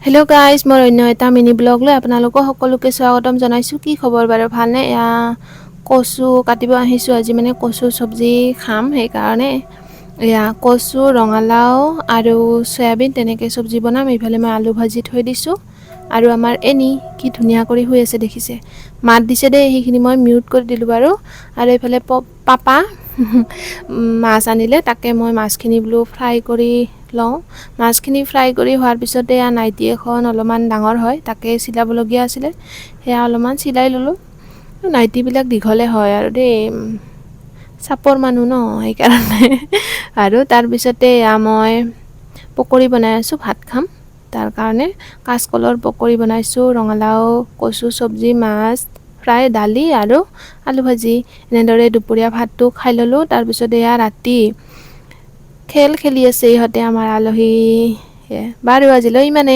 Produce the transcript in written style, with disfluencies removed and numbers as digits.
Hello' guys, মই অন্য এটা মিনি ব্লগ লৈ আপোনালোকক সকলোকে স্বাগতম জনাইছোঁ। কি খবৰ বাৰু, ভালনে? কচু কাটিব আহিছোঁ। আজি মানে কচু চব্জি খাম, সেইকাৰণে কচু, ৰঙালাও আৰু চয়াবিন তেনেকৈ চব্জি বনাম। এইফালে মই আলু ভাজি থৈ দিছোঁ। আৰু আমাৰ এনি কি ধুনীয়া কৰি শুই আছে দেখিছে। মাত দিছে দেই, সেইখিনি মই মিউট কৰি দিলোঁ বাৰু। আৰু এইফালে পাপা মাছ আনিলে, তাকে মই মাছখিনি বোলো ফ্ৰাই কৰি লওঁ। মাছখিনি ফ্ৰাই কৰি হোৱাৰ পিছতে নাইটি এখন অলপমান ডাঙৰ হয়, তাকে চিলাবলগীয়া আছিলে, সেয়া অলপমান চিলাই ল'লোঁ। নাইটিবিলাক দীঘলে হয় আৰু দেই, চাপৰ মানুহ ন, সেইকাৰণে। আৰু তাৰপিছতে মই পকৰি বনাই আছোঁ, ভাত খাম তাৰ কাৰণে। কাঁচকলৰ পকৰি বনাইছোঁ, ৰঙালাও, কচু চব্জি, মাছ ফ্ৰাই, দালি আৰু আলু ভাজি। এনেদৰে দুপৰীয়া ভাতটো খাই ল'লোঁ। তাৰপিছত ৰাতি খেল খেলি আছে ইহঁতে, আমাৰ আলহী। বাৰু আজিলৈ ইমানে।